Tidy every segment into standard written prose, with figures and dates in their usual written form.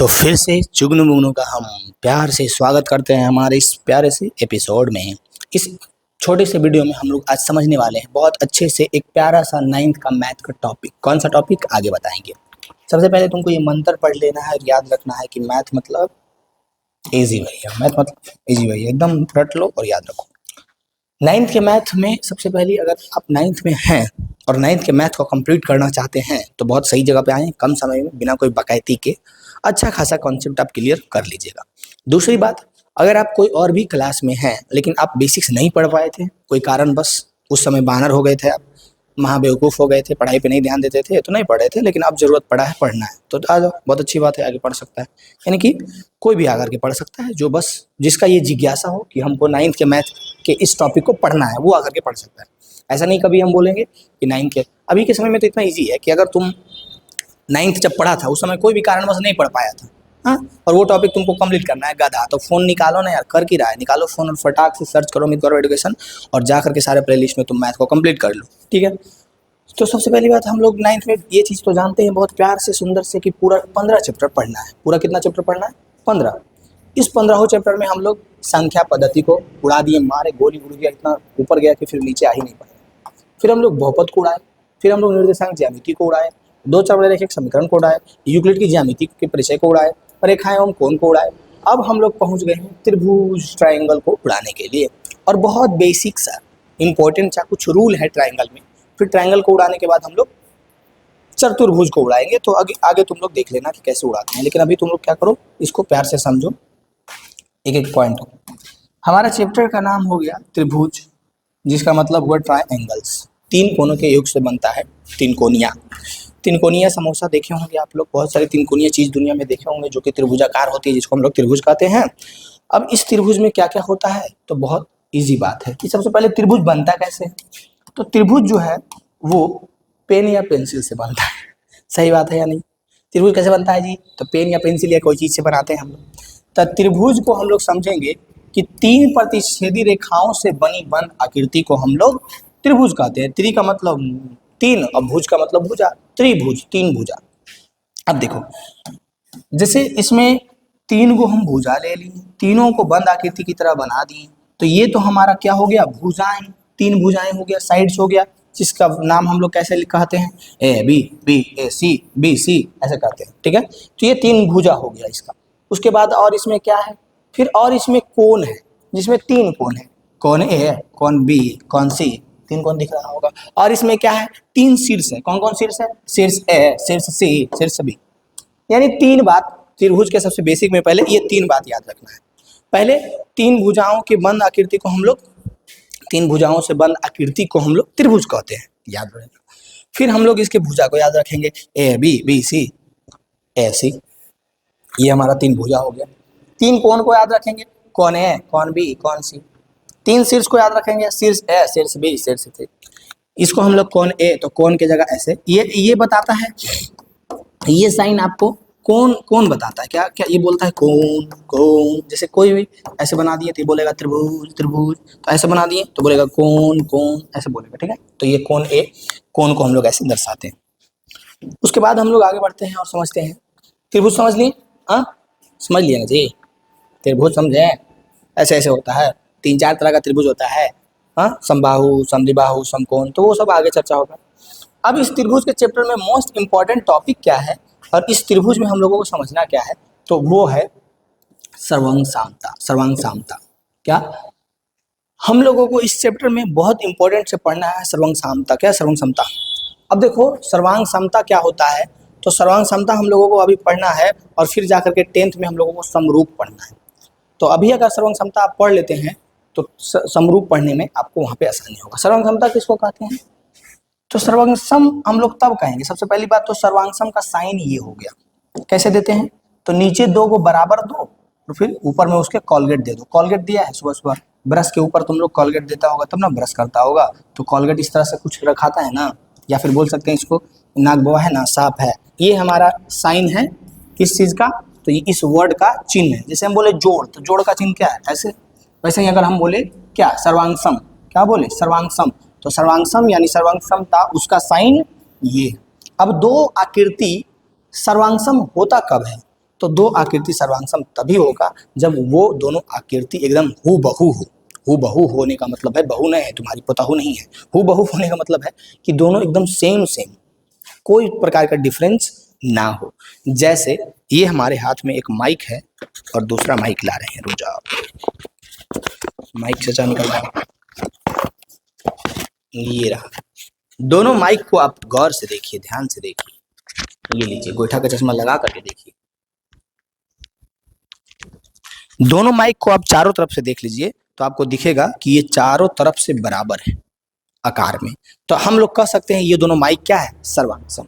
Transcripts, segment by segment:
तो फिर से जुगनू मुगनू का हम प्यार से स्वागत करते हैं हमारे इस प्यारे से एपिसोड में। इस छोटे से वीडियो में हम लोग आज समझने वाले हैं बहुत अच्छे से एक प्यारा सा 9th का मैथ का टॉपिक। कौन सा टॉपिक आगे बताएंगे। सबसे पहले तुमको ये मंत्र पढ़ लेना है और याद रखना है कि मैथ मतलब इजी भैया, मैथ मतलब इजी भैया, एकदम रट लो और याद रखो। 9th के मैथ में सबसे पहले अगर आप 9th में हैं और 9th के मैथ को कंप्लीट करना चाहते हैं तो बहुत सही जगह पे आए, कम समय में बिना कोई बकैती के अच्छा खासा कॉन्सेप्ट आप क्लियर कर लीजिएगा। दूसरी बात, अगर आप कोई और भी क्लास में हैं लेकिन आप बेसिक्स नहीं पढ़ पाए थे, कोई कारण बस उस समय बानर हो गए थे, आप महाबेवकूफ़ हो गए थे, पढ़ाई पे नहीं ध्यान देते थे तो नहीं पढ़े थे, लेकिन अब ज़रूरत पड़ा है पढ़ना है तो आ जाओ, बहुत अच्छी बात है, आगे पढ़ सकता है। यानी कि कोई भी आकर के पढ़ सकता है, जो बस जिसका ये जिज्ञासा हो कि हमको 9th के मैथ के इस टॉपिक को पढ़ना है वो आकर के पढ़ सकता है। ऐसा नहीं कभी हम बोलेंगे कि 9th के अभी के समय में तो इतना ईजी है कि अगर तुम 9th जब पढ़ा था उस समय कोई भी कारणवश नहीं पढ़ पाया था, हाँ, और वो टॉपिक तुमको कंप्लीट करना है गधा, तो फ़ोन निकालो ना यार, कर की रहा है, निकालो फ़ोन और फटाक से सर्च करो मित गौरव एजुकेशन और जा करके सारे प्लेलिस्ट में तुम मैथ को कंप्लीट कर लो, ठीक है। तो सबसे पहली बात, हम लोग 9th में ये चीज़ तो जानते हैं बहुत प्यार से सुंदर से कि पूरा 15 चैप्टर पढ़ना है। पूरा कितना चैप्टर पढ़ना है? 15। इस 15 चैप्टर में हम लोग संख्या पद्धति को उड़ा दिए, मारे गोली उड़ गया, इतना ऊपर गया कि फिर नीचे आ ही नहीं पाया। फिर हम लोग बहुपद को उड़ाए, फिर हम लोग निर्देशांक ज्यामिति को उड़ाए, दो चौड़े रेखिक समीकरण को उड़ाए, यूक्लिड की ज्यामिति के परिचय को उड़ाए, रेखाएं एवं कोण को उड़ाए। अब हम लोग पहुंच गए हैं त्रिभुज ट्राइंगल को उड़ाने के लिए, और बहुत बेसिक सा इंपॉर्टेंट सा कुछ रूल है ट्राइंगल में। फिर ट्राइंगल को उड़ाने के बाद हम लोग चतुर्भुज को उड़ाएंगे, तो आगे तुम लोग देख लेना कि कैसे उड़ाते हैं, लेकिन अभी तुम लोग क्या करो, इसको प्यार से समझो एक एक पॉइंट। हमारा चैप्टर का नाम हो गया त्रिभुज, जिसका मतलब हुआ ट्राइंगल्स, तीन कोनों के योग से बनता है तिनकोनिया। तिनकोनिया समोसा देखे होंगे आप लोग, बहुत सारी तिनकोनिया चीज़ दुनिया में देखे होंगे जो कि त्रिभुजाकार होती है, जिसको हम लोग त्रिभुज कहते हैं। अब इस त्रिभुज में क्या क्या होता है, तो बहुत ईजी बात है कि सबसे पहले त्रिभुज बनता कैसे है। तो त्रिभुज जो है वो पेन या पेंसिल से बनता है, सही बात है या नहीं? त्रिभुज कैसे बनता है जी? तो पेन या पेंसिल या कोई चीज़ से बनाते हैं हम लोग। तो त्रिभुज को हम लोग समझेंगे कि तीन प्रतिच्छेदी रेखाओं से बनी बंद आकृति को हम लोग त्रिभुज कहते हैं। त्रि का मतलब तीन और भुज का मतलब भुजा, त्रिभुज, तीन भुजा। अब देखो, जैसे इसमें तीन को हम भुजा ले लिए, तीनों को बंद आकृति की तरह बना दिए, तो ये तो हमारा क्या हो गया, भुजाएं, तीन भुजाएं हो गया, साइड्स हो गया, जिसका नाम हम लोग कैसे कहते हैं, A B, B A C, B C, ऐसे कहते हैं, ठीक है। तो ये तीन भुजा हो गया इसका। उसके बाद और इसमें क्या है, फिर और इसमें कोण है, जिसमें तीन कोण है, कौन ए, कौन बी, कौन सी, तीन कोण दिख रहा होगा। और इसमें क्या है, तीन शीर्ष है, कौन कौन शीर्ष है, शीर्ष ए, शीर्ष सी, शीर्ष बी। यानी तीन बात त्रिभुज के सबसे बेसिक में पहले ये तीन बात याद रखना है। पहले तीन भुजाओं के बंद आकृति को हम लोग, तीन भुजाओं से बंद आकृति को हम लोग त्रिभुज कहते हैं, याद रखेंगे। फिर हम लोग इसके भुजा को याद रखेंगे, ए बी, बी सी, ए सी, ये हमारा तीन भुजा हो गया। तीन कोण को याद रखेंगे, कौन ए, कौन बी, कौन सी। तीन शीर्ष को याद रखेंगे, शीर्ष ए, शीर्ष बी, शीर्ष सी। इसको हम लोग कौन ए, तो कौन के जगह ऐसे, ये बताता है, ये साइन आपको कौन कौन बताता है, क्या क्या ये बोलता है, कौन कौन। जैसे कोई भी ऐसे बना दिए तो ये बोलेगा त्रिभुज त्रिभुज, तो ऐसे बना दिए तो बोलेगा कौन कौन, ऐसे बोलेगा, ठीक है। तो ये कौन ए, कौन को हम लोग ऐसे दर्शाते हैं। उसके बाद हम लोग आगे बढ़ते हैं और समझते हैं। त्रिभुज समझ लिए, हाँ समझ लिया ना जी, त्रिभुज समझे, ऐसे ऐसे होता है, तीन चार तरह का त्रिभुज होता है, हाँ, समबाहु, समद्विबाहु, समकोण, तो वो सब आगे चर्चा होगा। अब इस त्रिभुज के चैप्टर में मोस्ट इंपॉर्टेंट टॉपिक क्या है और इस त्रिभुज में हम लोगों को समझना क्या है, तो वो है सर्वांग सामता। सर्वांग सामता क्या, हम लोगों को इस चैप्टर में बहुत इंपॉर्टेंट से पढ़ना है सर्वांग सामता। क्या सर्वांग समता? अब देखो सर्वांग समता क्या होता है, तो सर्वांग समता हम लोगों को अभी पढ़ना है और फिर जाकर के 10th में हम लोगों को समरूप पढ़ना है। तो अभी अगर सर्वांग समता आप पढ़ लेते हैं तो समरूप पढ़ने में आपको वहाँ पे आसानी होगा। सर्वांग समता किसको कहते हैं, तो सर्वांगसम हम लोग तब कहेंगे, सबसे पहली बात तो सर्वांगसम का साइन ये हो गया, कैसे देते हैं, तो नीचे दो को बराबर दो और फिर ऊपर में उसके कॉलगेट दे दो। कॉलगेट दिया है, सुबह सुबह ब्रश के ऊपर तुम लोग कॉलगेट देता होगा तब ना ब्रश करता होगा, तो कॉलगेट इस तरह से कुछ रखाता है ना, या फिर बोल सकते हैं इसको नाक बोआ है ना, साफ है, ये हमारा साइन है किस चीज़ का, तो ये इस वर्ड का चिन्ह है। जैसे हम बोले जोड़, तो जोड़ का चिन्ह क्या है, ऐसे। वैसे ही अगर हम बोले क्या, सर्वांगसम, क्या बोले, सर्वांगसम, तो सर्वांगसम यानी सर्वांगसमता, उसका साइन ये। अब दो आकृति सर्वांगसम होता कब है, तो दो आकृति सर्वांग सम तभी होगा जब वो दोनों आकृति एकदम हूबहू हो। हूबहू होने का मतलब है, बहू नहीं है तुम्हारी, पोताहू नहीं है। हूबहू होने का मतलब है कि दोनों एकदम सेम सेम, कोई प्रकार का डिफरेंस ना हो। जैसे ये हमारे हाथ में एक माइक है और दूसरा माइक ला रहे हैं, रुक जाओ, माइक से निकल रहा है, ये रहा। दोनों माइक को आप गौर से देखिए, ध्यान से देखिए, ये लीजिए गोईठा का चश्मा लगा करके देखिए। दोनों माइक को आप चारों तरफ से देख लीजिए तो आपको दिखेगा कि ये चारों तरफ से बराबर है आकार में। तो हम लोग कह सकते हैं ये दोनों माइक क्या है, सर्वांग सम।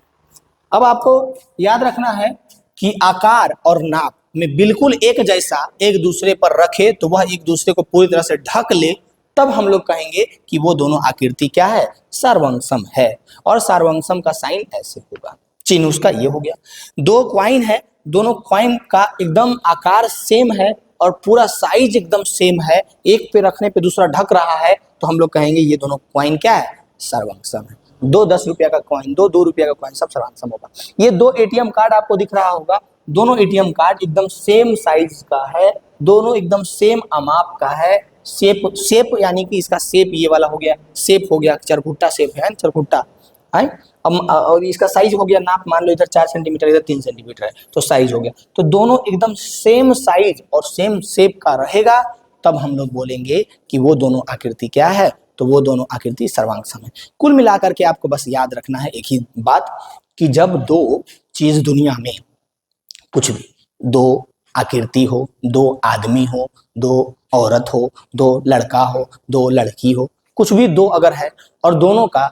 अब आपको याद रखना है कि आकार और नाप में बिल्कुल एक जैसा एक दूसरे पर रखे तो वह एक दूसरे को पूरी तरह से ढक ले, तब हम लोग कहेंगे कि वो दोनों आकृति क्या है, सर्वांग सम है। और सर्वांग सम का साइन ऐसे होगा, चिन्ह उसका ये हो गया। दो क्वाइन है, दोनों क्वाइन का एकदम आकार सेम है और पूरा साइज एकदम सेम है, एक पे रखने पे दूसरा ढक रहा है, तो हम लोग कहेंगे ये दोनों क्वाइन क्या है, सर्वांग सम है। दो 10 रुपया का कॉइन, दो 2 रुपया का कॉइन, सब सर्वांग सम होगा। ये दो एटीएम कार्ड आपको दिख रहा होगा, दोनों एटीएम कार्ड एकदम सेम साइज का है, दोनों एकदम सेम अमाप का है। शेप यानी कि इसका शेप ये वाला हो गया, शेप हो गया चरखुट्टा शेप है, चरखुट्टा है। और इसका साइज हो गया, नाप मान लो इधर 4 सेंटीमीटर इधर 3 सेंटीमीटर है तो साइज हो गया। तो दोनों एकदम सेम साइज और सेम शेप का रहेगा, तब हम लोग बोलेंगे कि वो दोनों आकृति क्या है, तो वो दोनों आकृति सर्वांग सम है। कुल मिलाकर के आपको बस याद रखना है एक ही बात कि जब दो चीज दुनिया में कुछ भी, दो आकृति हो, दो आदमी हो, दो औरत हो, दो लड़का हो, दो लड़की हो, कुछ भी दो अगर है और दोनों का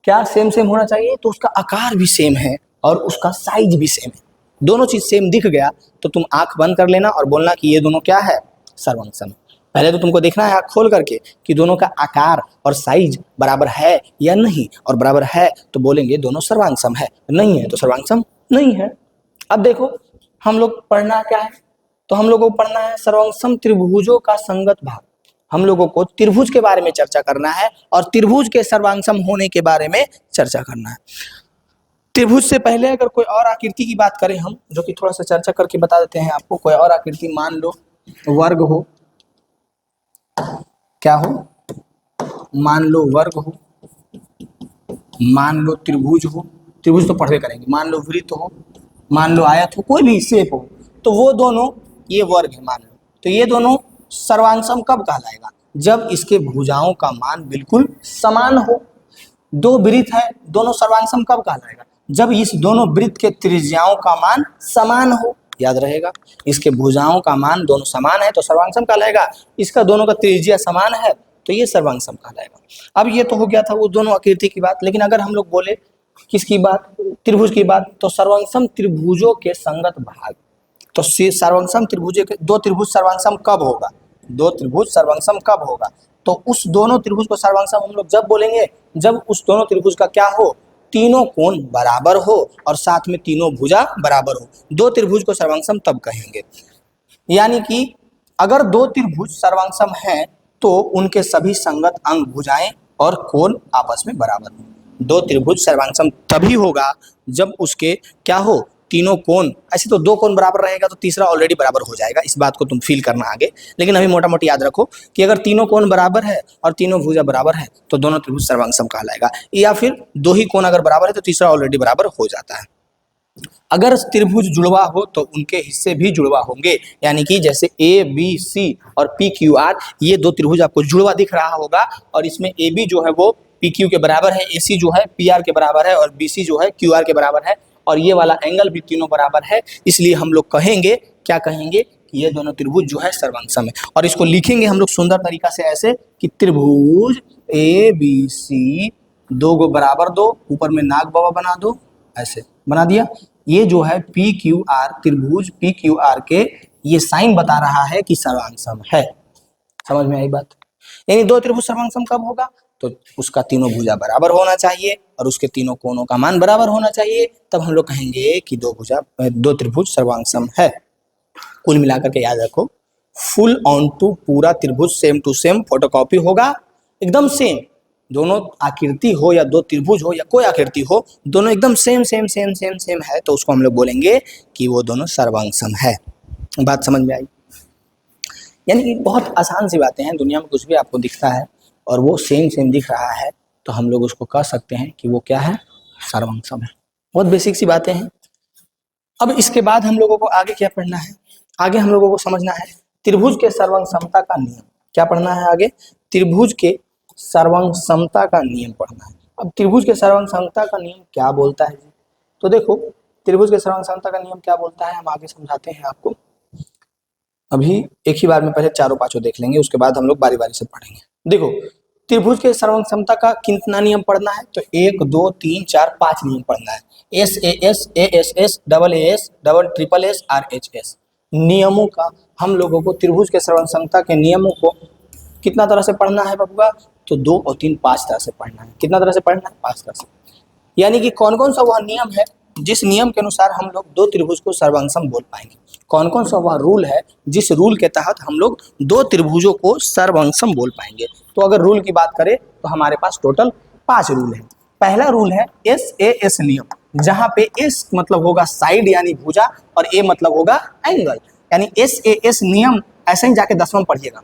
क्या सेम सेम होना चाहिए, तो उसका आकार भी सेम है और उसका साइज भी सेम है। दोनों चीज सेम दिख गया तो तुम आंख बंद कर लेना और बोलना कि ये दोनों क्या है, सर्वांग सम। पहले तो तुमको देखना है आंख खोल करके कि दोनों का आकार और साइज बराबर है या नहीं, और बराबर है तो बोलेंगे दोनों सर्वांग सम है, नहीं है तो सर्वांग सम नहीं है। अब देखो हम लोग पढ़ना क्या है, तो हम लोगों को पढ़ना है सर्वांग सम त्रिभुजों का संगत भाग। हम लोगों को त्रिभुज के बारे में चर्चा करना है और त्रिभुज के सर्वांग सम होने के बारे में चर्चा करना है। त्रिभुज से पहले अगर कोई और आकृति की बात करें हम, जो कि थोड़ा सा चर्चा करके बता देते हैं आपको। कोई और आकृति मान लो वर्ग हो, क्या हो, मान लो वर्ग हो, मान लो त्रिभुज हो, त्रिभुज तो पढ़वे करेंगे, मान लो वृत्त हो, मान लो आयत हो, कोई भी शेप हो, तो वो दोनों, ये वर्ग है मान लो, तो ये दोनों सर्वांग सम कब कहलाएगा, जब इसके भुजाओं का मान बिल्कुल समान हो। दो वृत्त है, दोनों सर्वांग सम कब कहलाएगा, जब इस दोनों वृत्त के त्रिज्याओं का मान समान हो। याद रहेगा, इसके भुजाओं का मान दोनों समान है तो सर्वांग सम कहलाएगा, इसका दोनों का त्रिज्या समान है तो ये सर्वांग सम कहलाएगा। अब ये तो हो गया था वो दोनों आकृति की बात, लेकिन अगर हम लोग बोले किसकी बात, त्रिभुज की बात, तो सर्वांग सम त्रिभुजों के संगत भाग। तो सर्वांग सम त्रिभुज के दो त्रिभुज सर्वांग सम कब होगा, दो त्रिभुज सर्वांग सम कब होगा, तो उस दोनों त्रिभुज को सर्वांग सम हम लोग जब बोलेंगे जब उस दोनों त्रिभुज का क्या हो, तीनों कोण बराबर हो और साथ में तीनों भुजा बराबर हो। दो त्रिभुज को सर्वांग सम तब कहेंगे, यानी कि अगर दो त्रिभुज सर्वांग सम हैं तो उनके सभी संगत अंग भुजाएं और कोण आपस में बराबर हो। दो त्रिभुज सर्वांग सम तभी होगा जब उसके क्या हो, तीनों कोण, ऐसे तो दो कोण बराबर रहेगा तो तीसरा ऑलरेडी बराबर हो जाएगा, इस बात को तुम फील करना आगे, लेकिन अभी मोटा मोटी याद रखो कि अगर तीनों कोण बराबर है और तीनों भुजा बराबर है तो दोनों त्रिभुज सर्वांग सम कहलाएगा। या फिर दो ही कोण अगर बराबर है तो तीसरा ऑलरेडी बराबर हो जाता है। अगर त्रिभुज जुड़वा हो तो उनके हिस्से भी जुड़वा होंगे, यानी कि जैसे ए बी सी और पी क्यू आर, ये दो त्रिभुज आपको जुड़वा दिख रहा होगा और इसमें ए बी जो है वो पी क्यू के बराबर है, ए सी जो है पी आर के बराबर है और बी सी जो है क्यू आर के बराबर है, और ये वाला एंगल भी तीनों बराबर है। इसलिए हम लोग कहेंगे, क्या कहेंगे कि ये दोनों त्रिभुज जो है सर्वांग सम है। और इसको लिखेंगे हम लोग सुंदर तरीका से ऐसे कि त्रिभुज ए बी सी, दो गो बराबर दो, ऊपर में नाग बाबा बना दो, ऐसे बना दिया। ये जो है पी क्यू आर, त्रिभुज पी क्यू आर के ये साइन बता रहा है कि सर्वांग सम है। समझ में आई बात, यानी दो त्रिभुज सर्वांग सम कब होगा, तो उसका तीनों भुजा बराबर होना चाहिए और उसके तीनों कोणों का मान बराबर होना चाहिए, तब हम लोग कहेंगे कि दो त्रिभुज सर्वांग सम है। कुल मिलाकर के याद रखो, फुल ऑन टू पूरा त्रिभुज सेम टू सेम फोटोकॉपी होगा, एकदम सेम, दोनों आकृति हो या दो त्रिभुज हो या कोई आकृति हो, दोनों एकदम same same same same same है, तो उसको हम लोग बोलेंगे कि वो दोनों सर्वांग सम है। बात समझ में आई? यानी कि बहुत आसान सी बातें हैं, दुनिया में कुछ भी आपको दिखता है और वो सेम सेम दिख रहा है, तो हम लोग उसको कह सकते हैं कि वो क्या है, सर्वांग सम है। बहुत बेसिक सी बातें हैं। अब इसके बाद हम लोगों को आगे क्या पढ़ना है? आगे हम लोगों को समझना है त्रिभुज के सर्वांग समता का नियम। क्या पढ़ना है आगे? त्रिभुज के सर्वांग समता का नियम पढ़ना है। अब त्रिभुज के सर्वांग समता का नियम क्या बोलता है जी? तो देखो, त्रिभुज के सर्वांग समता का नियम क्या बोलता है, हम आगे समझाते हैं आपको। अभी एक ही बार में पहले चारों पांचों देख लेंगे, उसके बाद हम लोग बारी बारी से पढ़ेंगे। देखो, त्रिभुज के सर्वांग समता का कितना नियम पढ़ना है? तो 1 2 3 4 5 नियम पढ़ना है। SAS, ASS, AA, double triple S, RHS नियमों का हम लोगों को, त्रिभुज के सर्वांग समता के नियमों को कितना तरह से पढ़ना है बबुआ? तो 2 और 3 5 तरह से पढ़ना है। कितना तरह से पढ़ना है? 5 तरह से। यानी कि कौन कौन सा वह नियम है जिस नियम के अनुसार हम लोग दो त्रिभुज को सर्वांग सम बोल पाएंगे? कौन कौन सा वह रूल है जिस रूल के तहत हम लोग दो त्रिभुजों को सर्वांग सम बोल पाएंगे? तो अगर रूल की बात करें तो हमारे पास टोटल 5 रूल है। पहला रूल है SAS नियम, जहां पे S मतलब होगा साइड यानी भुजा और A मतलब होगा एंगल, यानी SAS नियम ऐसे ही जाके 10वां पढ़िएगा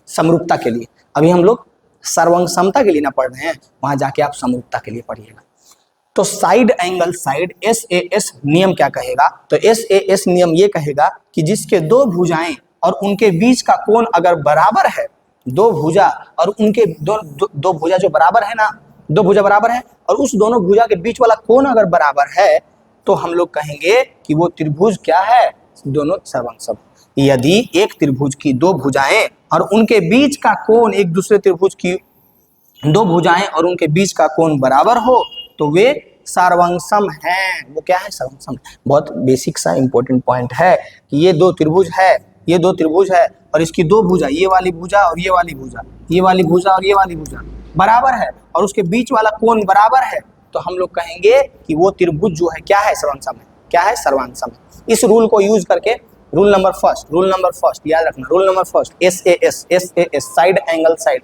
समरूपता के लिए। अभी हम लोग सर्वांग समता के लिए ना पढ़ रहे हैं, वहां जाके आप समरूपता के लिए पढ़िएगा। तो साइड एंगल साइड SAS नियम क्या कहेगा? तो SAS नियम ये कहेगा कि जिसके दो भुजाएं और उनके बीच का कोण अगर बराबर है, दो भुजा और उनके दो भुजा जो बराबर है ना, दो भुजा बराबर है और उस दोनों भुजा के बीच वाला कोण अगर बराबर है, तो हम लोग कहेंगे कि वो त्रिभुज क्या है, दोनों सर्वांग सम। यदि एक त्रिभुज की दो भुजाएं और उनके बीच का कोण एक दूसरे त्रिभुज की दो भुजाएं और उनके बीच का कोण बराबर हो, तो वे सर्वांग सम हैं। वो क्या है? सर्वांग सम। बहुत बेसिक सा इंपॉर्टेंट पॉइंट है कि ये दो त्रिभुज है, ये दो त्रिभुज है और इसकी दो भुजा, ये वाली भुजा और ये वाली भुजा, ये वाली भुजा और ये वाली भुजा बराबर है और उसके बीच वाला कोण बराबर है, तो हम लोग कहेंगे कि वो त्रिभुज जो है क्या है? सर्वांग सम है। क्या है? सर्वांग सम। इस रूल को यूज करके रूल नंबर फर्स्ट याद रखना, rule number first SAS side angle side.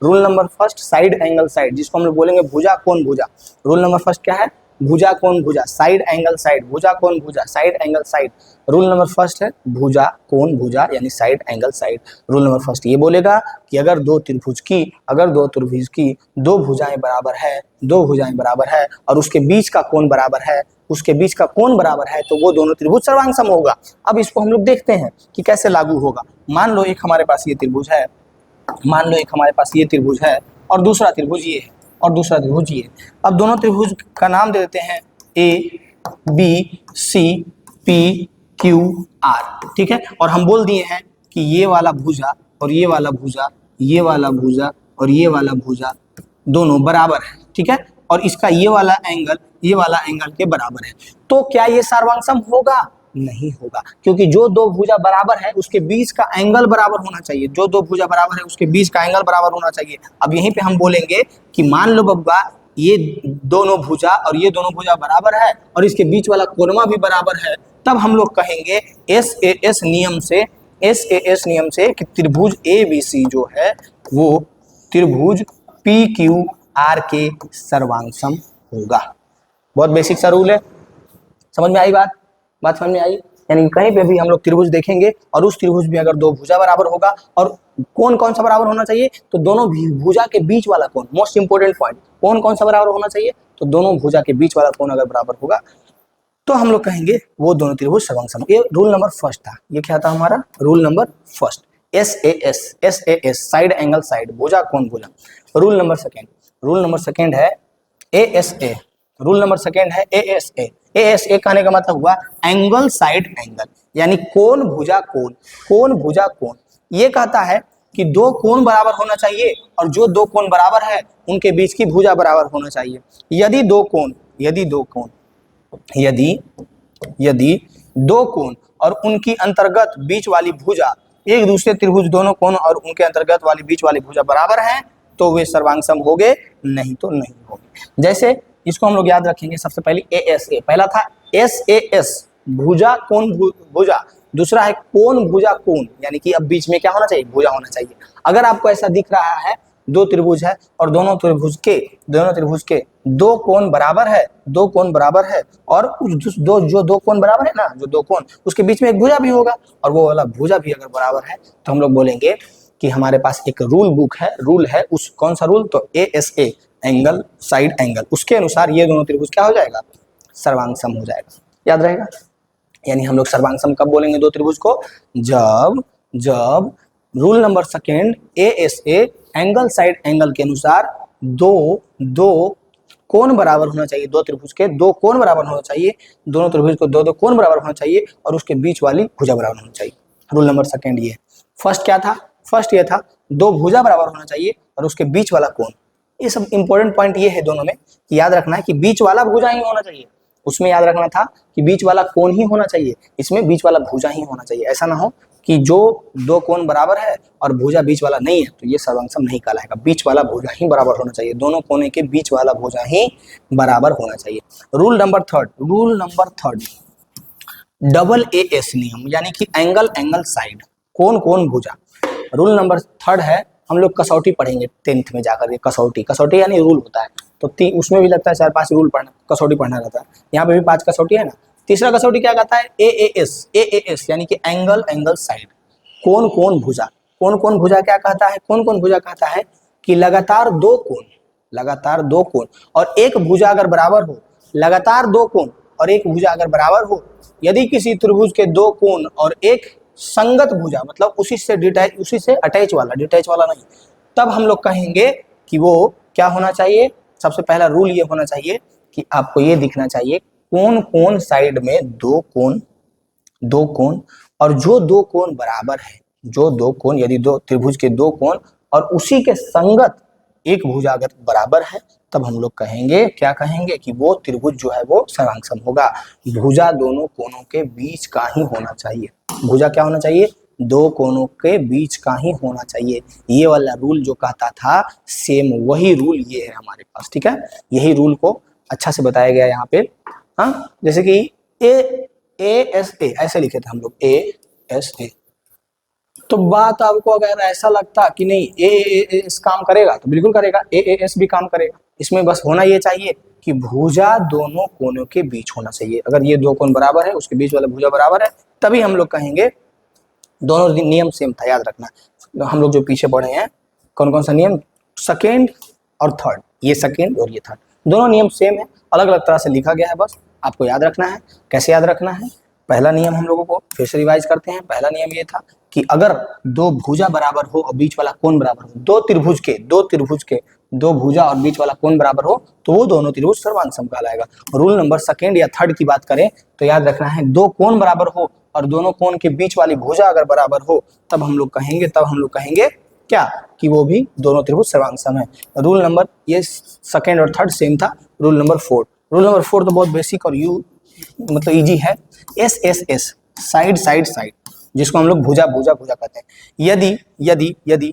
Rule number first side angle side, जिसको हम लोग बोलेंगे भुजा कोण भुजा। रूल नंबर फर्स्ट क्या है? भुजा कोण भुजा, साइड एंगल साइड, भुजा कोण भुजा, side angle side. Rule number first है भुजा कोण भुजा यानी side angle side. Rule number first ये बोलेगा कि अगर दो त्रिभुज की दो भुजाएं बराबर है, दो भुजाएं बराबर है और उसके बीच का कोण बराबर है, उसके बीच का कोण बराबर है, तो वो दोनों त्रिभुज सर्वांग सम होगा। अब इसको हम लोग देखते हैं कि कैसे लागू होगा। मान लो एक हमारे पास ये त्रिभुज है, मान लो एक हमारे पास ये त्रिभुज है और दूसरा त्रिभुज ये है और दूसरा त्रिभुज ये। अब दोनों त्रिभुज का नाम दे देते हैं ABCPQR, ठीक है। और हम बोल दिए हैं कि ये वाला भुजा और ये वाला भुजा, ये वाला भुजा और ये वाला भुजा दोनों बराबर है, ठीक है। और इसका ये वाला एंगल के बराबर है। तो क्या ये सर्वांग सम होगा? नहीं होगा, क्योंकि जो दो भुजा बराबर है उसके बीच का एंगल बराबर होना चाहिए। जो दो भुजा बराबर है उसके बीच का एंगल बराबर होना चाहिए। अब यहीं पे हम बोलेंगे कि मान लो बब्बा ये दोनों भुजा और ये दोनों भुजा बराबर है और इसके बीच वाला कोणमा भी बराबर है, तब हम लोग कहेंगे SAS नियम से कि त्रिभुज ABC जो है वो त्रिभुज PQR के सर्वांग सम होगा। बहुत बेसिक सा रूल है, समझ में आई बात समझ में आई? यानी कहीं पे भी हम लोग त्रिभुज देखेंगे और उस त्रिभुज में अगर दो भुजा बराबर होगा और कोण कौन सा बराबर होना चाहिए? तो दोनों भुजा के बीच वाला कोण, मोस्ट इंपोर्टेंट पॉइंट, कोण कौन सा बराबर होना चाहिए? तो दोनों भुजा के बीच वाला कोण अगर बराबर होगा तो हम लोग कहेंगे वो दोनों त्रिभुज सर्वांग सम। ये रूल नंबर फर्स्ट था। ये क्या था हमारा? Rule number first SAS side angle side, भुजा कोण भुजा। रूल नंबर सेकेंड है ASA। रूल नंबर सेकेंड है ASA कहने का मतलब हुआ एंगल साइड एंगल, यानी कोण भुजा कोण। ये कहता है कि दो कोण बराबर होना चाहिए और जो दो कोण बराबर है उनके बीच की भुजा बराबर होना चाहिए। यदि दो कोण और उनकी अंतर्गत बीच वाली भुजा एक दूसरे त्रिभुज दोनों कोण और उनके अंतर्गत वाली बीच वाली भुजा बराबर हैं, तो वे सर्वांग सम होंगे, नहीं तो नहीं होंगे। जैसे इसको हम लोग याद रखेंगे। सबसे पहले ASA, पहला था SAS भुजा कोण भुजा, दूसरा है कोण भुजा कोण, यानी कि अब बीच में क्या होना चाहिए? भुजा होना चाहिए। अगर आपको ऐसा दिख रहा है दो त्रिभुज है और दोनों त्रिभुज के दो कोण बराबर है, दो कोण बराबर है, और उस दो कोण बराबर है ना, जो दो कोण उसके बीच में एक भुजा भी होगा, और वो वाला भुजा भी अगर बराबर है तो हम लोग बोलेंगे कि हमारे पास एक रूल है उस कौन सा रूल, तो ASA एंगल साइड एंगल, उसके अनुसार ये दोनों त्रिभुज क्या हो जाएगा, सर्वांग सम हो जाएगा। याद रहेगा, यानी हम लोग सर्वांग सम कब बोलेंगे दो त्रिभुज को, जब rule number second ASA angle side angle के अनुसार दो कोण बराबर होना चाहिए, दो त्रिभुज के दो कोण बराबर होना चाहिए, दोनों त्रिभुज को दो कोण बराबर होना चाहिए, और उसके बीच वाली भुजा बराबर होना चाहिए। रूल नंबर सेकेंड ये। फर्स्ट क्या था, फर्स्ट ये था दो भुजा बराबर होना चाहिए और उसके बीच वाला कोण। ये सब इंपॉर्टेंट पॉइंट ये है दोनों में कि याद रखना है कि बीच वाला भुजा ही होना चाहिए, उसमें याद रखना था कि बीच वाला कोण ही होना चाहिए, इसमें बीच वाला भुजा ही होना चाहिए। ऐसा ना हो कि जो दो कोण बराबर है और भुजा बीच वाला नहीं है तो ये सर्वांग सम नहीं कहलाएगा, बीच वाला भुजा ही बराबर होना चाहिए, दोनों कोने के बीच वाला भुजा ही बराबर होना चाहिए। Rule number third double AS नियम, यानी कि एंगल साइड, कोण भुजा। रूल नंबर थर्ड है, हम लोग कसौटी पढ़ेंगे 10th में जाकर के, कसौटी यानी रूल होता है, तो उसमें भी लगता है 4-5 रूल पढ़ना, कसौटी पढ़ना रहता है, यहाँ पे भी 5 कसौटी है ना। तीसरा कसौटी क्या कहता है, AAS यानी कि एंगल साइड, कोण भुजा। कोण भुजा क्या कहता है, कोण भुजा कहता है कि लगातार दो कोण और एक भुजा अगर बराबर हो, लगातार दो कोण और एक भुजा अगर बराबर हो, यदि किसी त्रिभुज के दो कोण और एक संगत भुजा, मतलब उसी से अटैच वाला नहीं, तब हम लोग कहेंगे कि वो क्या होना चाहिए। सबसे पहला रूल ये होना चाहिए कि आपको ये दिखना चाहिए कोण साइड में दो कोण और जो दो कोण बराबर है, यदि दो त्रिभुज के दो कोण और उसी के संगत एक भुजा अगर बराबर है, तब हम लोग कहेंगे, क्या कहेंगे कि वो त्रिभुज जो है वो सर्वांग सम होगा। भुजा दोनों कोणों के बीच का ही होना चाहिए, भुजा क्या होना चाहिए, दो कोणों के बीच का ही होना चाहिए। ये वाला रूल जो कहता था सेम वही रूल ये है हमारे पास, ठीक है। यही रूल को अच्छा से बताया गया यहाँ पे, हाँ, जैसे कि ASA ऐसे लिखे थे हम लोग, ASA। तो बात आपको अगर ऐसा लगता कि नहीं AAS काम करेगा तो बिल्कुल करेगा, AAS भी काम करेगा। इसमें बस होना ये चाहिए कि भुजा दोनों कोनों के बीच होना चाहिए। अगर ये दो कोण बराबर है, उसके बीच वाला भुजा बराबर है, तभी हम लोग कहेंगे। दोनों नियम सेम था, याद रखना। हम लोग जो पीछे पढ़े हैं, कौन कौन सा नियम, सेकेंड और थर्ड, ये सेकेंड और ये थर्ड, दोनों नियम सेम है, अलग अलग तरह से लिखा गया है, बस आपको याद रखना है। कैसे याद रखना है, पहला नियम हम लोगों को फिर से रिवाइज करते हैं। पहला नियम ये था कि अगर दो भुजा बराबर हो और बीच वाला कोण बराबर हो, दो त्रिभुज के दो भुजा और बीच वाला कोण बराबर हो, तो वो दोनों त्रिभुज सर्वांग सम कहलाएगा। रूल नंबर सेकेंड या थर्ड की बात करें तो याद रखना है, दो कोण बराबर हो और दोनों कोण के बीच वाली भुजा अगर बराबर हो, तब हम लोग कहेंगे क्या, कि वो भी दोनों त्रिभुज सर्वांग सम है। रूल नंबर ये सेकेंड और थर्ड सेम था। रूल नंबर फोर तो बहुत बेसिक और मतलब इजी है। SSS साइड, जिसको हम लोग भुजा कहते हैं। यदि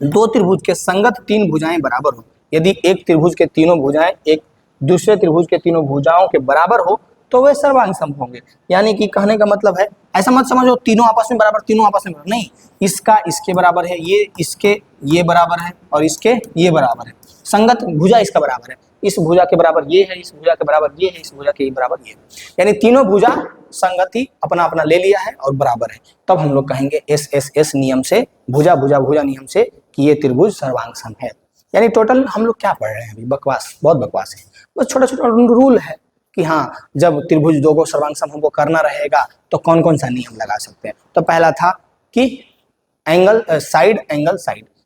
दो त्रिभुज के संगत तीन भुजाएं बराबर हो, यदि एक त्रिभुज के तीनों भुजाएं एक दूसरे त्रिभुज के तीनों भुजाओं के बराबर हो, तो वे सर्वांग सम होंगे। यानी कि कहने का मतलब है, ऐसा मत समझो तीनों आपस में बराबर, नहीं, इसका इसके बराबर है, ये इसके ये बराबर है और इसके ये बराबर है, संगत भुजा इसका बराबर है, इस भुजा के बराबर ये है, इस भुजा के बराबर ये है, इस भुजा के बराबर ये है, यानी तीनों भुजा संगति अपना अपना ले लिया है और बराबर है। तब हम लोग कहेंगे SSS नियम से, भुजा नियम से, कि ये त्रिभुज सर्वांग सम है। यानी टोटल हम लोग क्या पढ़ रहे हैं अभी, बकवास, बहुत बकवास है। बस छोटा छोटा रूल है कि हाँ, जब त्रिभुज दो को सर्वांग सम हमको करना रहेगा तो कौन कौन सा नियम लगा सकते हैं। तो पहला था कि एंगल साइड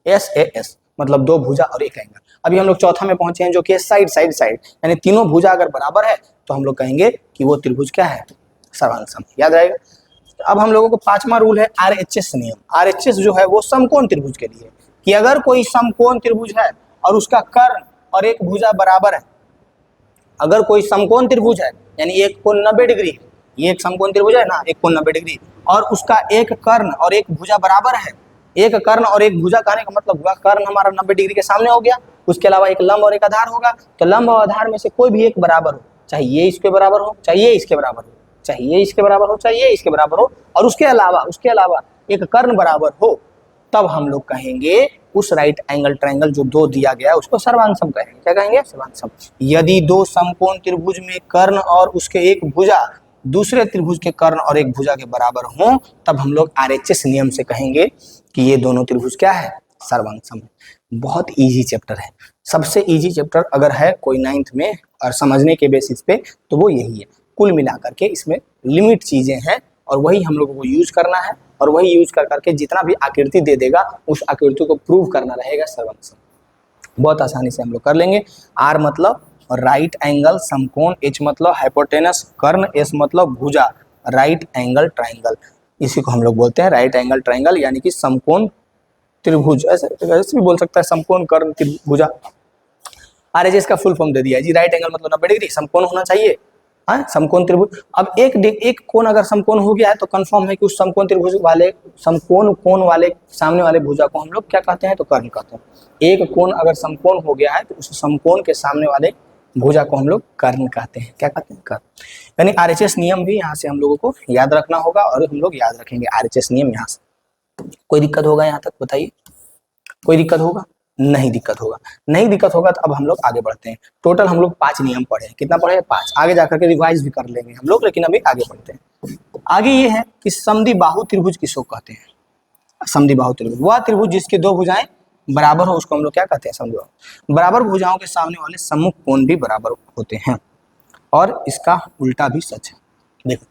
SAS, मतलब दो भुजा और एक एंगल। अभी हम लोग चौथा में पहुंचे हैं, जो कि साइड, यानी तीनों भुजा अगर बराबर है तो हम लोग कहेंगे कि वो त्रिभुज क्या है, सर्वांग सम, याद रहेगा। अब हम लोगों को पांचवा रूल है RHS नियम। RHS जो है वो समकोण त्रिभुज के लिए, कि अगर कोई समकोण त्रिभुज है और उसका कर्ण और एक भुजा बराबर है, अगर कोई समकोण त्रिभुज है, यानी एक कोण 90 डिग्री, ये एक समकोण त्रिभुज है ना, एक कोण 90 डिग्री, और उसका एक कर्ण और एक भुजा बराबर है, एक कर्ण और एक भुजा कहने का मतलब हुआ, कर्ण हमारा 90 डिग्री के सामने हो गया, उसके अलावा एक लंब और एक आधार होगा, तो लंब और आधार में से कोई भी एक बराबर हो, चाहे ये इसके बराबर हो, चाहे ये इसके बराबर हो, चाहे ये इसके बराबर हो, चाहे ये इसके बराबर हो, और उसके अलावा एक कर्ण बराबर हो, तब हम लोग कहेंगे उस राइट एंगल ट्रायंगल जो दो दिया गया है उसको सर्वांग कहेंगे। क्या कहेंगे? सर्वांग। यदि दो समकोण त्रिभुज में कर्ण और उसके एक भुजा दूसरे त्रिभुज के कर्ण और एक भुजा के बराबर हों तब हम लोग आरएचएस नियम से कहेंगे कि ये दोनों त्रिभुज क्या है? सर्वांग सम। बहुत इजी चैप्टर है, सबसे इजी चैप्टर अगर है कोई 9th में और समझने के बेसिस पे तो वो यही है। कुल मिलाकर के इसमें लिमिट चीजें हैं और वही हम लोगों को यूज करना है और वही यूज कर करके जितना भी आकृति दे देगा उस आकृति को प्रूव करना रहेगा सर्वांग सम। बहुत आसानी से हम लोग कर लेंगे। आर मतलब राइट एंगल समकोण, एच मतलब हाइपोटेनस कर्ण, एस मतलब भुजा राइट एंगल ट्रायंगल। इसी को हम लोग बोलते हैं राइट एंगल ट्रायंगल यानी कि समकोण त्रिभुज। ऐसे भी बोल सकता है समकोण कर्ण त्रिभुजा। आरएचएस का फुल फॉर्म दे दिया जी। राइट एंगल मतलब 90 डिग्री, समकोण होना चाहिए। हाँ, समकोण त्रिभुज। अब एक कोण अगर समकोण हो गया है तो कंफर्म है कि उस समकोण त्रिभुज वाले समकोण कोण वाले सामने वाले भुजा को हम लोग क्या कहते हैं? तो कर्ण कहते हैं। एक कोण अगर समकोण हो गया है तो उस समकोण के सामने वाले भुजा को हम लोग कर्ण कहते हैं। क्या कहते हैं? कर्ण। यानी आरएचएस नियम भी यहाँ से हम लोगों को याद रखना होगा और हम लोग याद रखेंगे आरएचएस नियम यहाँ से। कोई दिक्कत होगा यहाँ तक? बताइए, कोई दिक्कत होगा? नहीं दिक्कत होगा। नहीं दिक्कत होगा तो अब हम लोग आगे बढ़ते हैं। टोटल हम लोग 5 नियम पढ़े। कितना पढ़े? 5। आगे जाकर के रिवाइज भी कर लेंगे हम लोग, लेकिन अभी आगे बढ़ते हैं। आगे ये है कि समद्विबाहु त्रिभुज किसको कहते हैं? समद्विबाहु त्रिभुज वह त्रिभुज जिसकी दो भुजाएं बराबर हो उसको हम लोग क्या कहते हैं? समद्विबाहु। बराबर भुजाओं के सामने वाले सम्मुख कोण भी बराबर होते हैं और इसका उल्टा भी सच है। देखो,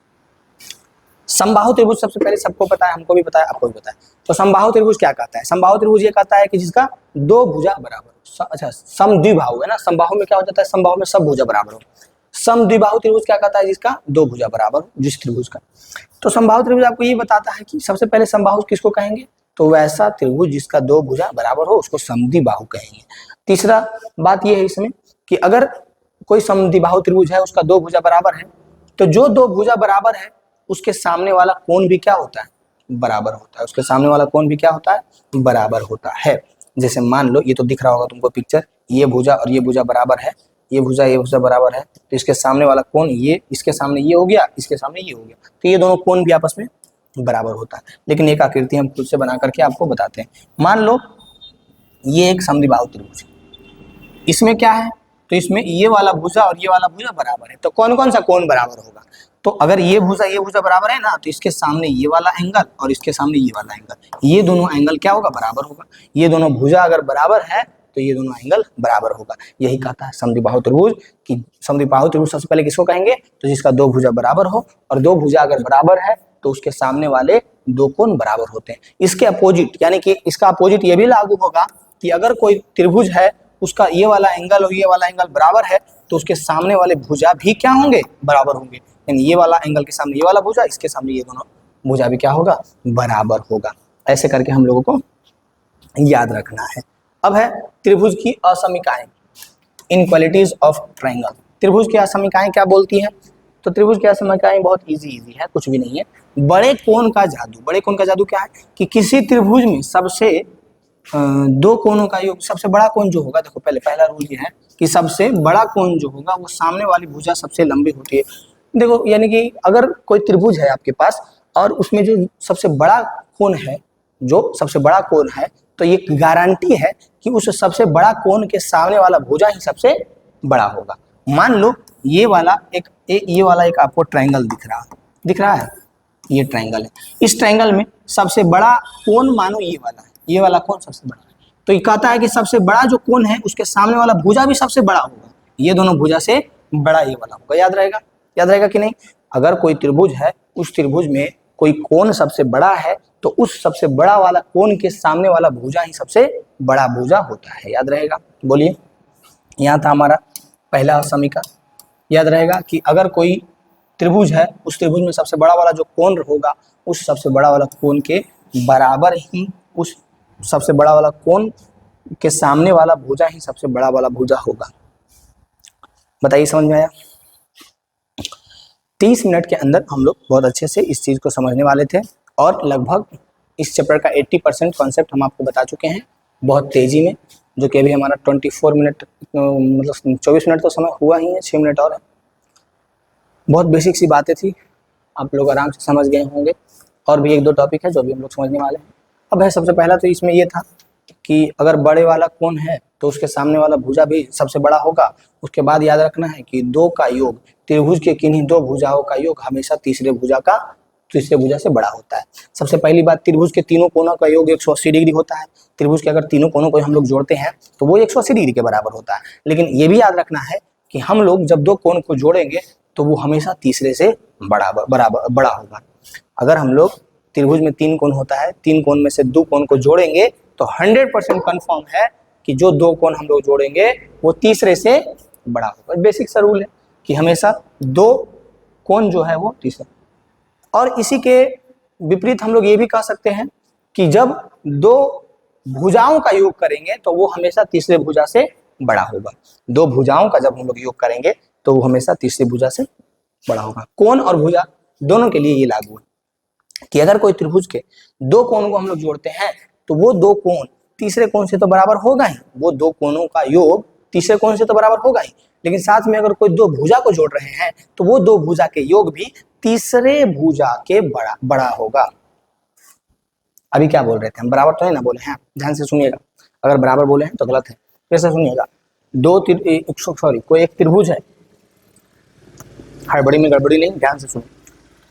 समबाहु त्रिभुज सबसे पहले सबको पता है, हमको भी पता है, आपको भी पता है। तो समबाहु त्रिभुज क्या कहता है? समबाहु त्रिभुज ये कहता है कि जिसका दो भुजा बराबर हो। अच्छा, समद्विबाहु है ना, समबाहु में क्या हो जाता है? समबाहु में सब भुजा बराबर हो। समद्विबाहु त्रिभुज क्या कहता है? जिसका दो भुजा बराबर हो, जिस त्रिभुज का। तो समबाहु त्रिभुज आपको ये बताता है कि सबसे पहले समबाहु किसको कहेंगे? तो वैसा त्रिभुज जिसका दो भुजा बराबर हो उसको समद्विबाहु कहेंगे। तीसरा बात ये है इसमें कि अगर कोई समद्विबाहु त्रिभुज है उसका दो भुजा बराबर है तो जो दो भुजा बराबर है उसके सामने वाला कोण भी क्या होता है? बराबर होता है। उसके सामने वाला कोण भी क्या होता है? बराबर होता है। जैसे मान लो, ये तो दिख रहा होगा तुमको पिक्चर, ये भुजा और ये भुजा बराबर है, ये भुजा बराबर है, तो इसके सामने वाला कोण ये, इसके सामने ये हो गया, इसके सामने ये हो गया, तो ये दोनों कोण भी आपस में बराबर होता है। लेकिन एक आकृति हम खुद से बना करके आपको बताते हैं। मान लो ये एक समद्विबाहु त्रिभुज, इसमें क्या है? तो इसमें ये वाला भुजा और ये वाला भुजा बराबर है, तो कौन कौन सा कोण बराबर होगा? तो अगर ये भुजा बराबर है ना, तो इसके सामने ये वाला एंगल और इसके सामने ये वाला एंगल, ये दोनों एंगल क्या होगा? बराबर होगा। ये दोनों भुजा अगर बराबर है तो ये दोनों एंगल बराबर होगा। यही कहता है समद्विबाहु त्रिभुज कि समद्विबाहु त्रिभुज सबसे पहले किसको कहेंगे? तो जिसका दो भुजा बराबर हो और दो भुजा अगर बराबर है तो उसके सामने वाले दो कोण बराबर होते हैं। इसके अपोजिट यानी कि इसका अपोजिट ये भी लागू होगा कि अगर कोई त्रिभुज है उसका ये वाला एंगल और ये वाला एंगल बराबर है तो उसके सामने वाले भुजा भी क्या होंगे? बराबर होंगे। यानी ये वाला एंगल के सामने ये वाला भुजा, इसके सामने ये दोनों भुजा भी क्या होगा? बराबर होगा। ऐसे करके हम लोगों को याद रखना है। अब है त्रिभुज की असमीकाएं, इनक्वालिटीज ऑफ ट्रायंगल। त्रिभुज की असमीकाएं क्या बोलती हैं? तो त्रिभुज की असमीकाएं बहुत इजी है, कुछ भी नहीं है। बड़े कोण का जादू। बड़े कोण का जादू क्या है? कि किसी त्रिभुज में सबसे दो कोणों का योग, सबसे बड़ा कोण जो होगा, देखो पहला रूल ये है कि सबसे बड़ा कोण जो होगा वो सामने वाली भुजा सबसे लंबी होती है। देखो, यानी कि अगर कोई त्रिभुज है आपके पास और उसमें जो सबसे बड़ा कोण है, जो सबसे बड़ा कोण है, तो ये गारंटी है कि उस सबसे बड़ा कोण के सामने वाला भुजा ही सबसे बड़ा होगा। मान लो ये वाला एक आपको ट्रायंगल दिख रहा है, ये ट्रायंगल है। इस ट्रायंगल में सबसे बड़ा कोण मानो ये वाला कोण सबसे बड़ा है, तो ये कहता है कि सबसे बड़ा जो कोण है उसके सामने वाला भुजा भी सबसे बड़ा होगा। ये दोनों भुजा से बड़ा ये वाला होगा। याद रहेगा कि नहीं? अगर कोई त्रिभुज है, उस त्रिभुज में कोई कोण सबसे बड़ा है तो उस सबसे बड़ा वाला कोण के सामने वाला भुजा ही सबसे बड़ा भुजा होता है। याद रहेगा? बोलिए। यहाँ था हमारा पहला समीकरण। याद रहेगा कि अगर कोई त्रिभुज है, उस त्रिभुज में सबसे बड़ा वाला जो कोण होगा उस सबसे बड़ा वाला कोण के बराबर ही उस सबसे बड़ा वाला कोण के सामने वाला भुजा ही सबसे बड़ा वाला भुजा होगा। बताइए, समझ में आया? 30 मिनट के अंदर हम लोग बहुत अच्छे से इस चीज़ को समझने वाले थे और लगभग इस चैप्टर का 80% कॉन्सेप्ट हम आपको बता चुके हैं बहुत तेज़ी में, जो कि अभी हमारा 24 मिनट मतलब 24 मिनट तो समय हुआ ही है, 6 मिनट और है। बहुत बेसिक सी बातें थी, आप लोग आराम से समझ गए होंगे। और भी एक दो टॉपिक है जो भी हम लोग समझने वाले हैं। अब है सबसे पहला तो इसमें ये था कि अगर बड़े वाला कोण है तो उसके सामने वाला भुजा भी सबसे बड़ा होगा। उसके बाद याद रखना है कि दो का योग, त्रिभुज के किन्हीं दो भुजाओं का योग हमेशा तीसरे भुजा से बड़ा होता है। सबसे पहली बात, त्रिभुज के तीनों कोणों का योग 180 डिग्री होता है। त्रिभुज के अगर तीनों कोणों को हम लोग जोड़ते हैं तो वो 180 डिग्री के बराबर होता है। लेकिन ये भी याद रखना है कि हम लोग जब दो कोण को जोड़ेंगे तो वो हमेशा तीसरे से बड़ा होगा। अगर हम लोग त्रिभुज में 3 कोण होता है, 3 कोण में से 2 कोण को जोड़ेंगे तो 100% कंफर्म है कि जो 2 कोण हम लोग जोड़ेंगे वो तीसरे से बड़ा होगा। बेसिक सा रूल है कि हमेशा 2 कोण जो है वो तीसरा। और इसी के विपरीत हम लोग ये भी कह सकते हैं कि जब 2 भुजाओं का योग करेंगे तो वो हमेशा तीसरे भुजा से बड़ा होगा। 2 भुजाओं का जब हम लोग योग करेंगे तो वो हमेशा तीसरी भुजा से बड़ा होगा। कोण और भुजा दोनों के लिए ये लागू है कि अगर कोई त्रिभुज के 2 कोण को हम लोग जोड़ते हैं तो वो 2 कोण तीसरे कोण से तो बराबर होगा ही, वो 2 कोणों का योग तीसरे कोण से तो बराबर होगा ही, लेकिन साथ में अगर कोई 2 भुजा को जोड़ रहे हैं तो वो 2 भुजा के योग भी तीसरे भुजा के बड़ा होगा। अभी क्या बोल रहे थे हम, बराबर तो नहीं ना बोले हैं, ध्यान से सुनिएगा। अगर बराबर बोले हैं तो गलत है, फिर से सुनिएगा। कोई एक त्रिभुज है, हड़बड़ी में गड़बड़ी नहीं, ध्यान से सुनिए।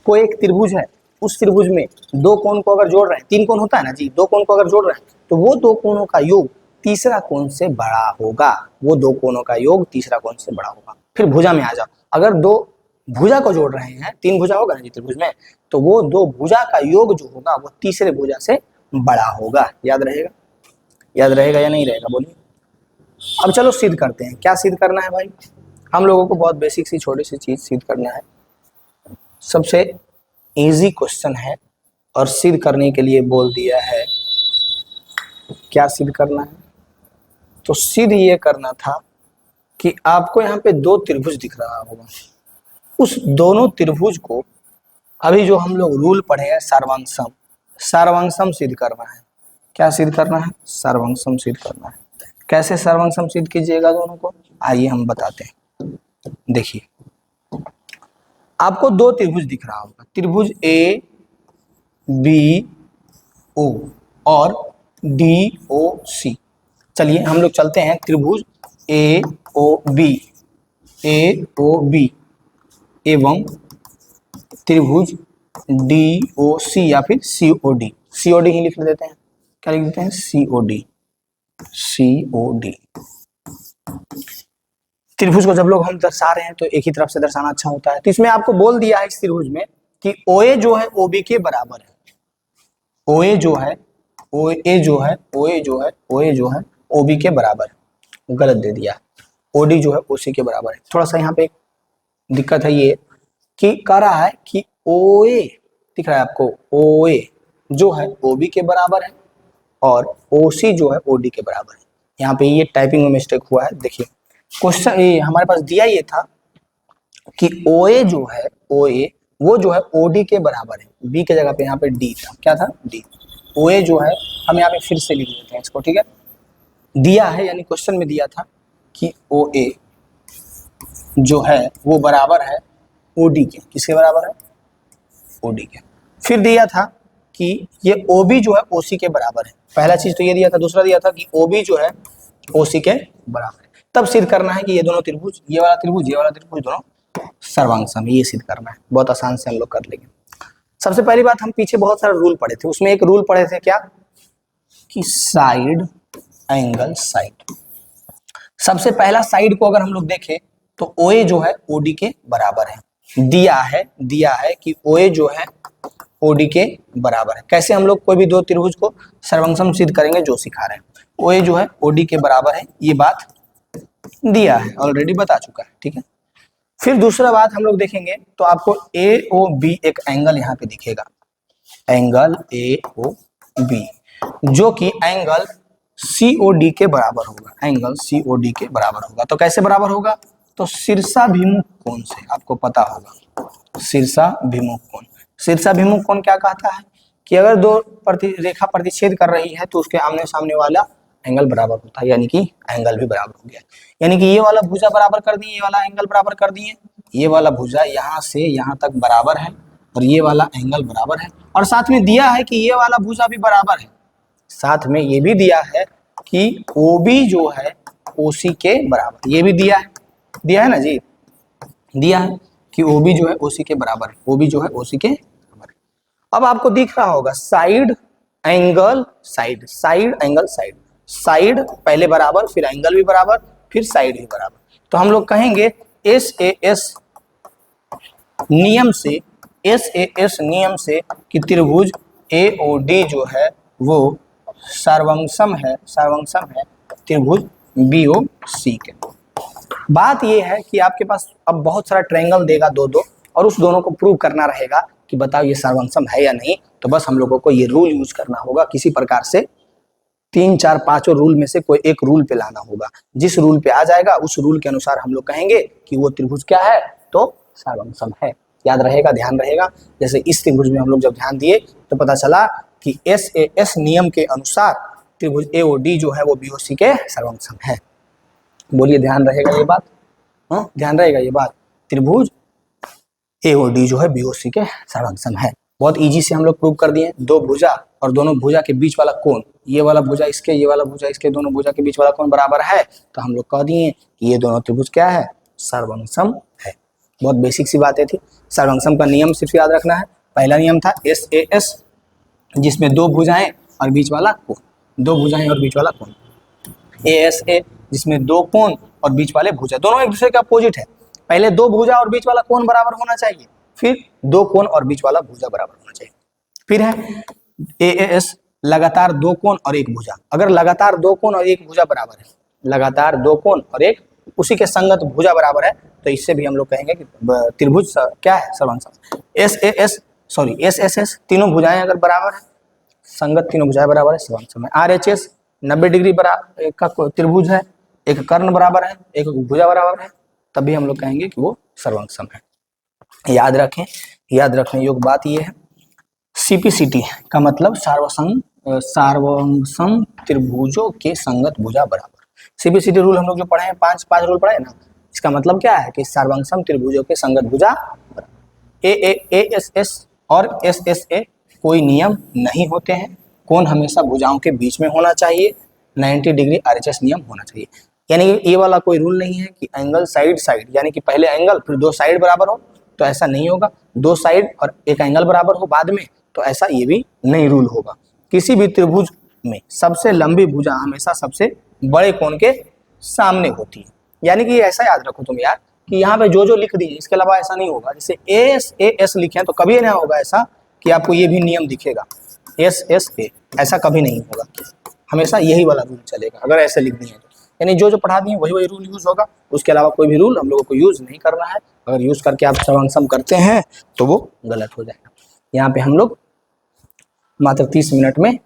कोई एक त्रिभुज है, उस त्रिभुज में 2 कोण को अगर जोड़ रहे हैं, 3 कोण होता है ना जी, 2 कोण को अगर जोड़ रहे हैं तो वो 2 कोणों का योग तीसरा कोण से बड़ा होगा। वो 2 कोणों का योग तीसरा कोण से बड़ा होगा। फिर भुजा में आ जाओ, अगर 2 भुजा को जोड़ रहे हैं, 3 भुजा होगा ना जी त्रिभुज में, तो वो 2 भुजा का योग जो होगा वो तीसरे भुजा से बड़ा होगा। याद रहेगा या नहीं रहेगा बोलिए। अब चलो सिद्ध करते हैं। क्या सिद्ध करना है भाई? हम लोगों को बहुत बेसिक सी छोटी सी चीज सिद्ध करना है। सबसे इजी क्वेश्चन है और सिद्ध करने के लिए बोल दिया है। क्या सिद्ध करना है? तो सिद्ध ये करना था कि आपको यहाँ पे 2 त्रिभुज दिख रहा होगा, उस दोनों त्रिभुज को अभी जो हम लोग रूल पढ़े हैं सर्वंगसम सिद्ध करना है। क्या सिद्ध करना है? सर्वंगसम सिद्ध करना है। कैसे सर्वंगसम सिद्ध कीजिएगा दोनों को, आइए हम बताते हैं। देखिए, आपको 2 त्रिभुज दिख रहा होगा, त्रिभुज ए बी ओ और डी ओ सी। चलिए हम लोग चलते हैं त्रिभुज ए ओ बी एवं त्रिभुज डी ओ सी या फिर सी ओ डी ही लिख देते हैं। क्या लिख देते हैं? सी ओ डी। त्रिभुज को जब लोग हम दर्शा रहे हैं तो एक ही तरफ से दर्शाना अच्छा होता है। तो इसमें आपको बोल दिया है इस त्रिभुज में कि OA जो है OB के बराबर है। OA जो है OB के बराबर है। गलत दे दिया। OD जो है OC के बराबर है। थोड़ा सा यहाँ पे दिक्कत है ये कि कह रहा है कि OA दिख रहा है आपको, OA जो है OB के बराबर है और OC जो है OD के बराबर है। यहाँ पे ये टाइपिंग में मिस्टेक हुआ है। देखिए क्वेश्चन हमारे पास दिया ये था कि OA जो है वो जो है OD के बराबर है। B के जगह पे यहाँ पे D था। क्या था? D। OA जो है, हम यहाँ पे फिर से लिख देते हैं इसको, ठीक है। दिया है यानी क्वेश्चन में दिया था कि OA जो है वो बराबर है OD के। किसके बराबर है? OD के। फिर दिया था कि ये OB जो है OC के बराबर है। पहला चीज तो ये दिया था। दूसरा दिया था कि OB जो है OC के बराबर है। तब सिद्ध करना है कि ये दोनों त्रिभुज, ये वाला त्रिभुज दोनों सर्वांगसम। ये सिद्ध करना है, बहुत आसान से हम लोग कर लेंगे। सबसे पहली बात, हम पीछे बहुत सारे रूल पढ़े थे, उसमें एक रूल पढ़े थे क्या कि साइड एंगल साइड। सबसे पहला साइड को अगर हम लोग देखें तो OA जो है OD के बराबर है। दिया है कि OA जो है OD के बराबर है। कैसे हम लोग कोई भी 2 त्रिभुज को सर्वंगसम सिद्ध करेंगे जो सिखा रहे हैं। OA जो है OD के बराबर है, ये बात दिया है, ऑलरेडी बता चुका है, ठीक है। फिर दूसरा बात हम लोग देखेंगे तो आपको AOB एक एंगल यहाँ पे दिखेगा, एंगल AOB जो कि एंगल COD के बराबर होगा, एंगल COD के बराबर होगा। तो कैसे बराबर होगा? तो शीर्षाभिमुख कोण से, आपको पता होगा शीर्षाभिमुख कोण। शीर्षाभिमुख कोण क्या कहता है कि अगर 2 रेखा प्रतिच्छेद कर रही है तो उसके आमने सामने वाला एंगल बराबर होता है, यानी कि एंगल भी बराबर हो गया। यानी कि ये वाला भुजा बराबर कर दिए, ये वाला एंगल बराबर कर दिए, ये वाला भुजा यहाँ से यहाँ तक बराबर है और ये वाला एंगल बराबर है। और साथ में दिया है कि ये वाला भुजा भी बराबर है, साथ में ये भी दिया है कि OB जो है OC के बराबर, ये भी दिया है ना जी, दिया है कि OB जो है OC के बराबर, OB जो है OC के बराबर। अब आपको दिख रहा होगा side angle side, side angle side, side पहले बराबर, फिर एंगल भी बराबर, फिर साइड भी बराबर। तो हम लोग कहेंगे SAS नियम से, SAS नियम से कि त्रिभुज AOD जो है वो सर्वंसम है त्रिभुज BOC के। बात ये है कि आपके पास अब बहुत सारा ट्रायंगल देगा दो और उस दोनों को प्रूव करना रहेगा कि बताओ ये सर्वंसम है या नहीं। तो बस हम लोगों को ये रूल यूज करना होगा, किसी प्रकार से 3 4 5 रूल में से कोई एक रूल पे लाना होगा। जिस रूल पे आ जाएगा उस रूल के अनुसार हम लोग कहेंगे कि वो त्रिभुज क्या है, तो सर्वंसम है। याद रहेगा, ध्यान रहेगा। जैसे इस त्रिभुज में हम लोग जब ध्यान दिए तो पता चला कि SAS नियम के अनुसार त्रिभुज AOD जो है वो BOC के सर्वंसम है। बोलिए, ध्यान रहेगा ये बात? हाँ, ध्यान रहेगा ये बात। त्रिभुज AOD जो है BOC के सर्वंसम है। बहुत इजी से हम लोग प्रूव कर दिए। दो भुजा और दोनों भुजा के बीच वाला कोण, ये वाला भुजा इसके, ये वाला भुजा इसके, दोनों भुजा के बीच वाला कोण बराबर है, तो हम लोग कह दिए कि ये दोनों त्रिभुज क्या है, सर्वंसम है। बहुत बेसिक सी बातें थी। सर्वंसम का नियम सिर्फ याद रखना है। पहला नियम था SAS जिसमें दो भुजाएं और बीच वाला कोण, दो भुजाएं और बीच वाला कोण। ASA जिसमें दो कोण और बीच वाले भुजा, दोनों एक दूसरे के अपोजिट है। पहले दो भुजा और बीच वाला कोण बराबर होना चाहिए, फिर दो कोण और बीच वाला भुजा बराबर होना चाहिए। फिर है AAS लगातार दो कोण और एक भुजा। अगर लगातार दो कोण और एक भुजा बराबर है, लगातार दो कोण और एक उसी के संगत भुजा बराबर है, तो इससे भी हम लोग कहेंगे कि त्रिभुज क्या है, सर्वंसम। SSS तीनों भुजाएं अगर बराबर है, संगत तीनों भुजाएं बराबर है, सर्वंसम है। RHS 90 डिग्री बराबर का त्रिभुज है, एक कर्ण बराबर है, एक भुजा बराबर है, तभी हम लोग कहेंगे कि वो सर्वंसम है। याद रखें, याद रखने योग्य बात ये है, CPCT का मतलब सार्वसम त्रिभुजों के संगत भुजा बराबर। CPCT रूल हम लोग जो पढ़े हैं, पांच रूल पढ़े हैं ना, इसका मतलब क्या है कि सर्वसम त्रिभुजों के संगत भुजा बराबर। ASS और SSA कोई नियम नहीं होते हैं, कोण हमेशा भुजाओं के बीच में होना चाहिए, 90 डिग्री RHS नियम होना चाहिए। यानी ये वाला कोई रूल नहीं है कि एंगल साइड साइड, यानी कि पहले एंगल फिर दो साइड बराबर हो, तो ऐसा नहीं होगा। दो साइड और एक एंगल बराबर हो बाद में, तो ऐसा ये भी नहीं रूल होगा। किसी भी त्रिभुज में सबसे लंबी भुजा हमेशा सबसे बड़े कोण के सामने होती है। यानी कि ऐसा याद रखो तुम यार कि यहाँ पे जो लिख दिए इसके अलावा ऐसा नहीं होगा। जैसे AS लिखे तो कभी नहीं होगा ऐसा कि आपको ये भी नियम दिखेगा SSA, ऐसा कभी नहीं होगा। हमेशा यही वाला रूल चलेगा अगर ऐसे लिख दिए तो। यानी जो पढ़ा दिए वही रूल यूज होगा, उसके अलावा कोई भी रूल हम लोगों को यूज नहीं करना है। अगर यूज करके आप सर्वंसम करते हैं तो वो गलत हो जाएगा। यहाँ पे हम लोग मात्र 30 मिनट में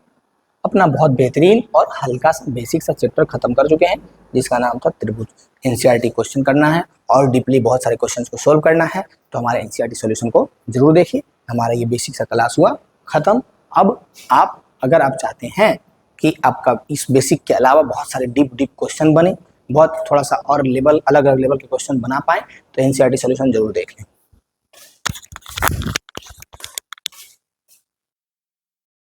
अपना बहुत बेहतरीन और हल्का सा बेसिक सा चैप्टर खत्म कर चुके हैं, जिसका नाम था त्रिभुज। NCERT क्वेश्चन करना है और डीपली बहुत सारे क्वेश्चंस को सोल्व करना है, तो हमारे NCERT सॉल्यूशन को जरूर देखिए। हमारा ये बेसिक सा क्लास हुआ खत्म। अब आप अगर आप चाहते हैं कि आपका इस बेसिक के अलावा बहुत सारे डीप क्वेश्चन बने, बहुत थोड़ा सा और लेवल अलग अलग लेवल के क्वेश्चन बना पाए, तो NCERT सॉल्यूशन जरूर देख लें।